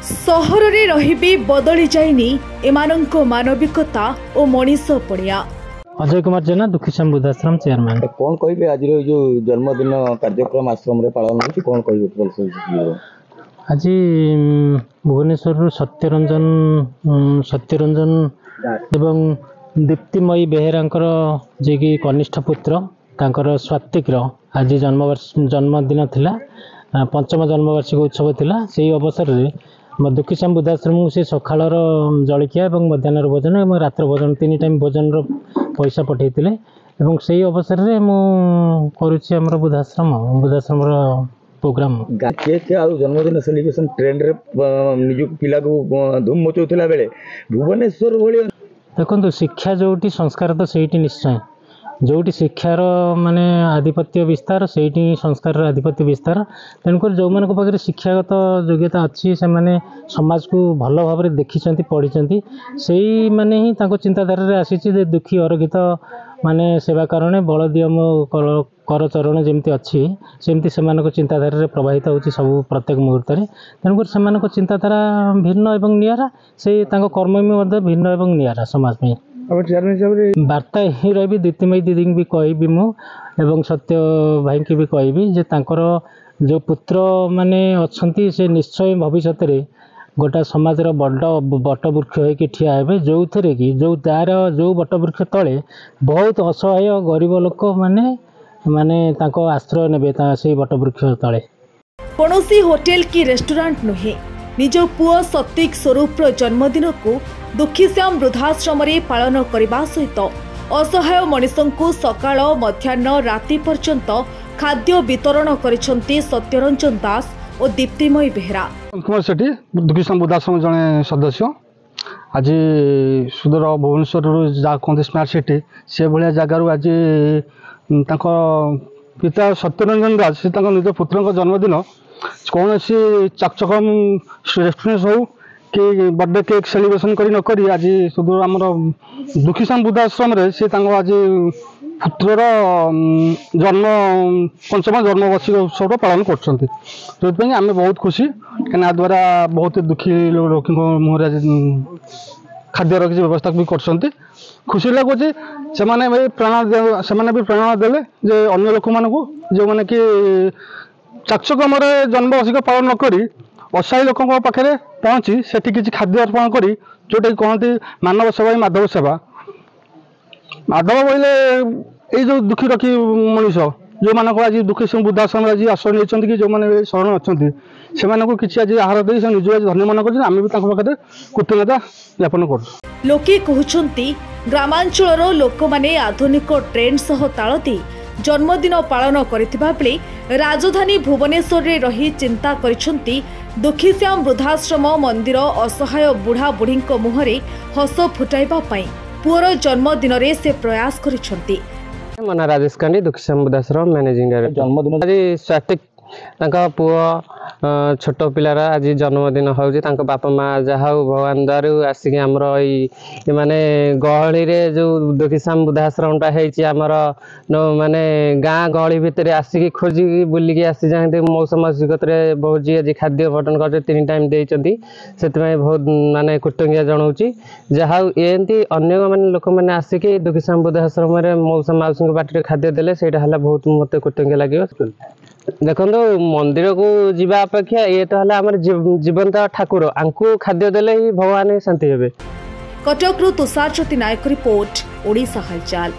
सहर रे रहिबी बदली जाइनी एमानंको मानविकता और मनीष पड़िया। अजय कुमार जेना दुखीश्याम वृद्धाश्रम चेयरमैन। कौन कहे आज जो जन्मदिन कार्यक्रम आश्रम रे पालन होती कौन कहे आज भुवनेश्वर सत्यरंजन एवं दीप्तिमयी बेहेरांकर जे कि कनिष्ठ पुत्र तांकर स्वातिक आज जन्मदिन थिला, पंचम जन्मवार्षिक उत्सव थिला। से अवसर रे दुखीश्याम वृद्धाश्रम से सकाळर जलिखिया एवं मध्याह्न भोजन और रात्र भोजन 3 टाइम भोजन पैसा पठेइतिले एवं से अवसर रे मु करूछि हमर वृद्धाश्रम प्रोग्राम जन्मदिन सेलिब्रेशन ट्रेंड रे निज पिला को धूम मचौथिला बेले भुवनेश्वर भली देखो शिक्षा जोटी संस्कार तो सेठी निश्चय जोटी शिक्षार माने आधिपत्य विस्तार सेठी संस्कार आधिपत्य विस्तार। तेणुकर जो मान पाखे शिक्षागत योग्यता अच्छी से माने समाज को भल भाव में देखी पढ़ी से माने ही चिंताधारा आसी दुखी अरक्षित माने सेवा करणे बल दिय मो कर चरण जमती अच्छी सेमती से चिंताधारा प्रभावित होची सब प्रत्येक मुहूर्त में। तेणुकर से चिंताधारा भिन्न एवं नियारा से कर्म में भिन्न एवं नियारा समाज में वार्ता ही रही। दीप्तिमयी दीदी भी कहबी मु एवं सत्य भाई की भी कहबी जे तांकर जो पुत्र माने अच्छी से निश्चय भविष्य में गोटा समाज बट वृक्ष होगी ठिया हे जो थे कि जो तार जो बट वृक्ष तले बहुत असहाय गरीब लोक माने माने तांको आश्रय नेबे से बट वृक्ष तले। कौनसी होटेल की रेस्टोरेंट नुहे निज पुओ सत्विक स्वरूप जन्मदिन को दुखीश्याम वृद्धाश्रम पालन करने सहित असहाय मनीषों सकाळ मध्याह्न राति पर्यंत खाद्य वितरण करिसेंती सत्यरंजन दास और दीप्तिमयी बेहेरा। कुमार सेठी दुखीश्याम वृद्धाश्रम जड़े सदस्य आज सुदूर भुवनेश्वर जहाँ कहते स्मार्ट सिटी से भाया जगार आज पिता सत्यरंजन दास से निज पुत्र जन्मदिन कौन चकचकम रेस्टोरेंट हो कि बर्थडे केक सेलिब्रेशन करी आज सुदूर आम दुखीश्याम वृद्धाश्रम से आज पुत्रर जन्म पंचम जन्मवार्षिक उत्सव पालन कर आम बहुत खुशी क्या द्वारा बहुत दुखी लोक मुहर खाद्य किसी व्यवस्था भी कर खुशी लगुच से भी प्रेरणा देले जे अन्य लोक मान जो मैंने कि चाकचकम जन्मवार्षिक पालन नक असहाय लोक पाखे पहुँची से किसी खाद्य अर्पण कर जोटा कहते मानव सेवा ही माधव सेवा। माधव बोले ये जो दुखी रखी मनीष जो मान आज दुखीश्याम वृद्धाश्रम आज आश्रय नहीं कि जो मैंने शरण अच्छा से किसी आज आहार दे निज आज धन्य मन कर कृतज्ञता ज्ञापन कर। लोके कहउछंती ग्रामांचलर लोक माने आधुनिक ट्रेंड सह ताल दे जन्मदिन पालन करथिबा बेले राजधानी भुवनेश्वर रे रही चिंता करिसंती दुखीश्याम वृद्धाश्रम मंदिर असहाय बुढ़ा बुढ़ी मुहरे हस फुटाइबा पई पुअर जन्मदिन रे से प्रयास करिसंती। मना राजेश कांडी दुखीश्याम वृद्धाश्रम मैनेजिंग डायरेक्टर। जन्मदिन आज स्वातिक पुआ छोट पिलार आज जन्मदिन हो बापा माँ जहाँ भगवान द्वार आसिक आमर ये माने गहली रे जो दुखीश्याम वृद्धाश्रमटा होमर माने गाँ गहली भितर आसिक खोजिकी बुलिकी आसी जाते मौसम मासिकत बहुत जी आज खाद्य बटन कर 3 टाइम देती से बहुत माने कृतज्ञता जनाऊँगी जहाँ एमती अन्य मैंने लोक मैंने आसिक दुखीश्याम वृद्धाश्रम मौसम माउसी बाटी खाद्य देले से बहुत मत कृतज्ञ लगे। देखो मंदिर को जीवा अपेक्षा ये तो आम जीवंत ठाकुर आंकु खाद्य देले ही भगवान शांति हे। कटक तुषार ज्योति नायक रिपोर्ट ओडिशा हालचाल।